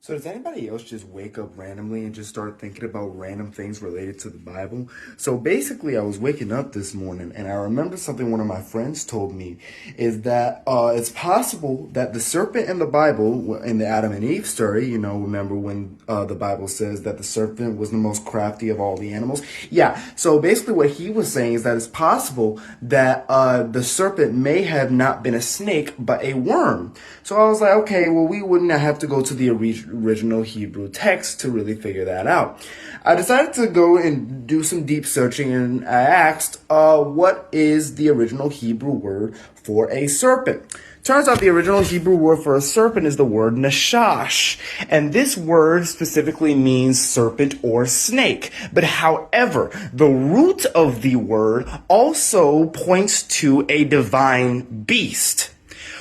So does anybody else just wake up randomly and just start thinking about random things related to the Bible? So basically, I was waking up this morning and I remember something one of my friends told me is that it's possible that the serpent in the Bible, in the Adam and Eve story, remember when the Bible says that the serpent was the most crafty of all the animals? Yeah, so basically what he was saying is that it's possible that the serpent may have not been a snake, but a worm. So I was like, okay, well, we wouldn't have to go to the original Hebrew text to really figure that out. I decided to go and do some deep searching, and I asked, what is the original Hebrew word for a serpent? Turns out the original Hebrew word for a serpent is the word nashash. And this word specifically means serpent or snake. But however, the root of the word also points to a divine beast,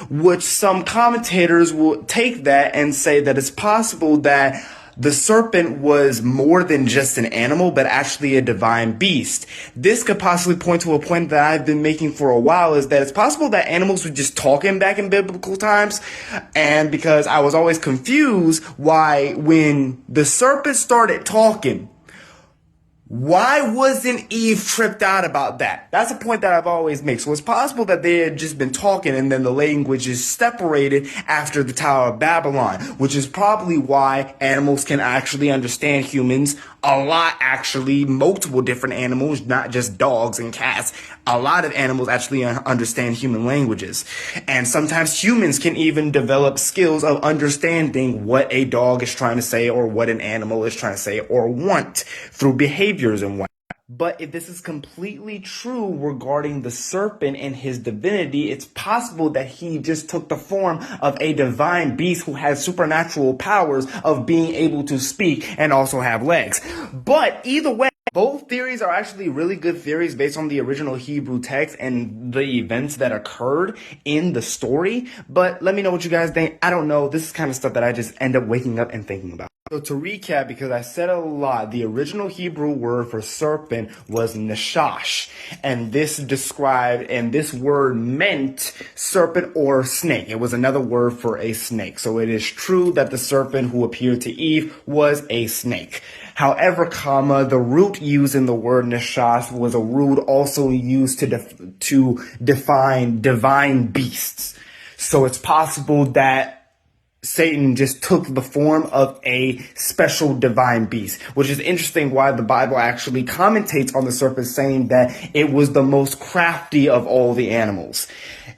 which some commentators will take that and say that it's possible that the serpent was more than just an animal, but actually a divine beast. This could possibly point to a point that I've been making for a while, is that it's possible that animals were just talking back in biblical times. And because I was always confused why when the serpent started talking, why wasn't Eve tripped out about that? That's a point that I've always made. So it's possible that they had just been talking and then the language is separated after the Tower of Babylon, which is probably why animals can actually understand humans a lot, actually, multiple different animals, not just dogs and cats. A lot of animals actually understand human languages. And sometimes humans can even develop skills of understanding what a dog is trying to say or what an animal is trying to say or want through behaviors and what. But if this is completely true regarding the serpent and his divinity, it's possible that he just took the form of a divine beast who has supernatural powers of being able to speak and also have legs. But either way, both theories are actually really good theories based on the original Hebrew text and the events that occurred in the story. But let me know what you guys think. I don't know. This is kind of stuff that I just end up waking up and thinking about. So to recap, because I said a lot, the original Hebrew word for serpent was nashash. And this word meant serpent or snake. It was another word for a snake. So it is true that the serpent who appeared to Eve was a snake. However, the root used in the word nashash was a root also used to define divine beasts. So it's possible that Satan just took the form of a special divine beast, which is interesting why the Bible actually commentates on the serpent, saying that it was the most crafty of all the animals.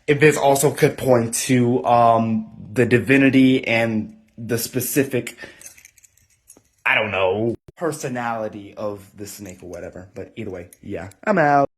This also could point to the divinity and the specific, I don't know, personality of the snake or whatever. But either way, yeah, I'm out.